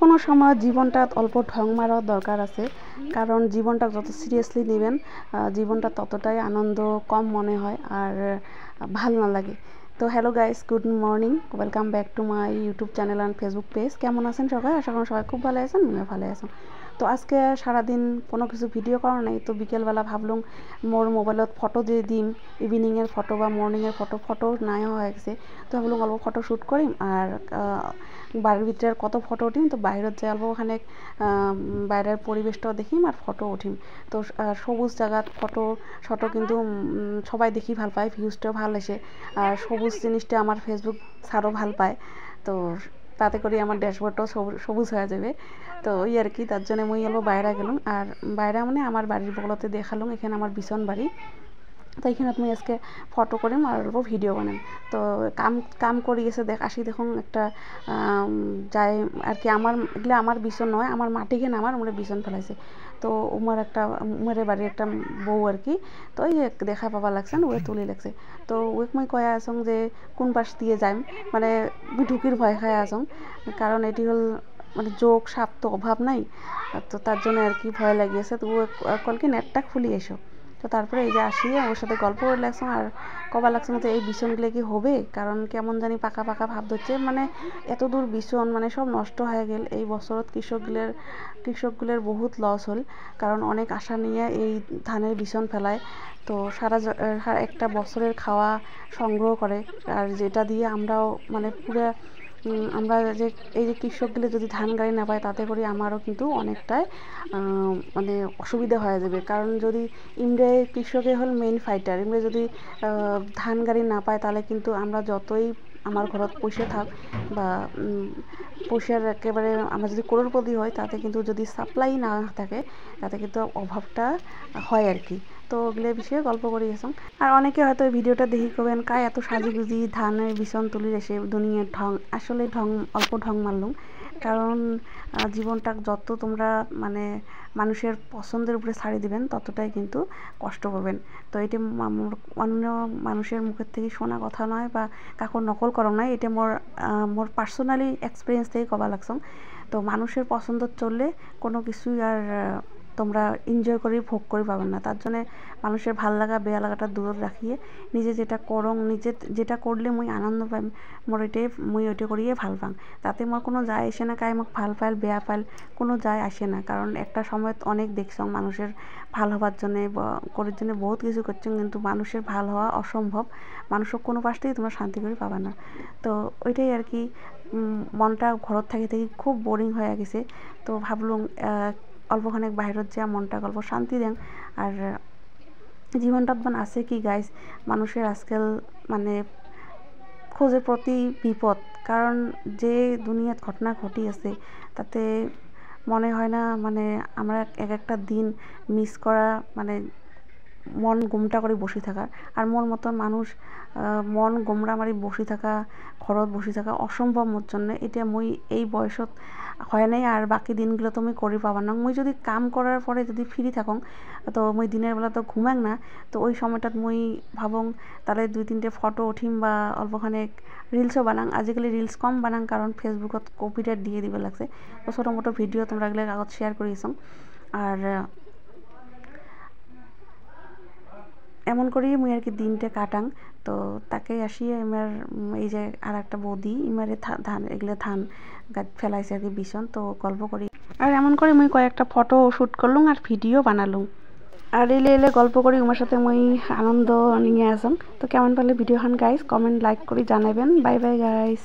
কোনো সময় জীবনটা অল্প ঢং মারার দরকার আছে, কারণ জীবনটা যত সিরিয়াসলি নেবেন জীবনটা ততটাই আনন্দ কম মনে হয় আর ভাল না লাগে। তো hello guys, good morning, welcome back to my YouTube channel and Facebook page. কেমন আছেন সবাই? আশা করি সবাই খুব ভালো আছেন, আমিও ভালো আছেন। তো আজকে সারাদিন কোনো কিছু ভিডিও করা নাই, তো বিকেলবেলা ভাবলাম মোর মোবাইলত ফটো দিয়ে দিম, ইভিনিংয়ের ফটো বা মর্নিংয়ের ফটো নাই হয়ে গেছে। তো ভাবলাম অল্প ফটো শ্যুট করিম আর বাড়ির ভিতরে কত ফটো উঠিম, তো বাইরের যে অল্প ওখানে বাইরের পরিবেশটাও দেখিম আর ফটো উঠিম। তো সবুজ জায়গাত ফটো কিন্তু সবাই দেখি ভাল পায়, ভিউজটাও ভাল আসে আর সবুজ জিনিসটা আমার ফেসবুক স্যারও ভাল পায়। তো তাতে করে আমার ড্যাশবোর্ডটাও সবুজ হয়ে যাবে। তো ওই আর কি, তার জন্য মুই অল্প বাইরে গেলাম আর বাইরে মানে আমার বাড়ির বগলতে দেখালাম, এখানে আমার ভীষণ বাড়ি। তো এইখানে আমি আজকে ফটো করিম আর অল্প ভিডিও বানাম। তো কাম করি গেছে আসি দেখুন একটা যাই আর কি, এগুলো আমার বিছন নয়, আমার মাটিকে নামার আমরা বিছন ফেলাইছে। তো উমারে বাড়ির একটা বউ আর কি, তো ওই দেখা পাবা লাগছেন, ওয়ে তুলি লাগছে। তো ওইক মই কয়া আসং যে কোন পাশ দিয়ে যাইম, মানে ঢুকির ভয় খায় আসং, কারণ এটি হল মানে যোগ সাপ তো অভাব নাই। তো তার জন্য আর কি ভয় লাগিয়েছে। তো ও কলকে নেটটা খুলি এসো। তো তারপরে এই যে আসিয়ে ওর সাথে গল্প করে লাগছে আর কবা লাগছে যে এই বিছনগুলো কি হবে, কারণ কেমন জানি পাকা পাকা ভাব ধরছে, মানে এত দূর বিছন মানে সব নষ্ট হয়ে গেল। এই বছরত কৃষকগুলোর বহুত লস হল, কারণ অনেক আশা নিয়ে এই ধানের বিছন ফেলায়। তো সারা একটা বছরের খাওয়া সংগ্রহ করে, আর যেটা দিয়ে আমরাও মানে পুরো আমরা যে এই যে কৃষকগুলো যদি ধান গাড়ি না পায়, তাতে করে আমারও কিন্তু অনেকটাই মানে অসুবিধা হয়ে যাবে। কারণ যদি ইমরে কৃষকে হল মেইন ফাইটার, ইমরে যদি ধান গাড়ি না পায়, তাহলে কিন্তু আমরা যতই আমার ঘরত পয়সা থাক বা পয়সার একেবারে আমরা যদি করোড়পতি হয়, তাতে কিন্তু যদি সাপ্লাই না থাকে, তাতে কিন্তু অভাবটা হয় আর কি। তো ওগুলো বিষয়ে গল্প করি গেছাম। আর অনেকে হয়তো এই ভিডিওটা দেখি করবেন কায় এত সাজিগুজি ধানের বিছন তুলি এসে দুনিয়ার ঢং। আসলে অল্প ঢং মারলুম, কারণ জীবনটা যত তোমরা মানে মানুষের পছন্দের উপরে ছাড়ি দিবেন, ততটাই কিন্তু কষ্ট করবেন। তো এটি অন্য মানুষের মুখের থেকে শোনা কথা নয় বা কাকুর নকল করা নয়, এটা মোর পার্সোনালি এক্সপিরিয়েন্স থেকে কবা লাগছম। তো মানুষের পছন্দ চললে কোনো কিছুই আর তোমরা এনজয় করে ভোগ করে পাবেন না। তার জন্য মানুষের ভাল লাগা বেয়া লাগাটা দূর রাখিয়ে নিজে যেটা করং, নিজে যেটা করলে মুই আনন্দ পাই, মুই ওইটা করিয়ে ভাল পাং। তাতে মোর কোনো যায় আসে না, কায় মোক ভাল পাইল বেয়া পাইল কোনো যায় আসে না। কারণ একটা সময়ত অনেক দেখছং মানুষের ভাল হওয়ার জন্যে করার জন্য বহুত কিছু করছেন, কিন্তু মানুষের ভাল হওয়া অসম্ভব। মানুষের কোনো পাশ থেকে তোমরা শান্তি করে পাবা না। তো ওইটাই আর কি, মনটা ঘরত থাকি খুব বোরিং হয়ে গেছে। তো ভাবলুম অল্পখানেক বাইরত যা মনটা অল্প শান্তি দেন। আর জীবনটাত মানে আছে কি গাইস, মানুষের আজকাল মানে খোঁজে প্রতি বিপদ, কারণ যে দুনিয়াত ঘটনা ঘটি আছে, তাতে মনে হয় না মানে আমরা এক একটা দিন মিস করা মানে মন গুমটা করে বসে থাকা। আর মোর মতন মানুষ মন গোমরা মারি বসে থাকা, ঘরত বসে থাকা অসম্ভব মোর জন্য। এটা মুই এই বয়সত হয় নাই, আর বাকি দিনগুলো তো মুই করি পাবার না। মুই যদি কাম করার পরে যদি ফ্রি থাকং, তো মুই দিনের বেলা তো ঘুমাং না। তো ওই সময়টাত মুই ভাবং তাহলে 2-3টে ফটো উঠিম বা অল্পখানে রিলসও বানাং। আজিকালি রিলস কম বানাং, কারণ ফেসবুকত কপিরাইট দিয়ে দিবে লাগছে। তো ছোটো মোটো ভিডিও তোমরা এগুলো আগত শেয়ার করিয়েছং। আর এমন করেই মুই আর কি দিনটা কাটাং। তো তাকে আসিয়ে আমার এই যে আর একটা বৌদি ইমারে ধান গাছ ফেলাইছে আর কি বিছন, তো গল্প করি আর এমন করে মুই কয়েকটা ফটো শ্যুট করলুম আর ভিডিও বানালুম। আর এলে গল্প করি আমার সাথে মুই আনন্দ নিয়ে আসং। তো কেমন পারলে ভিডিওখান গাইস কমেন্ট লাইক করে জানাবেন। Bye bye guys.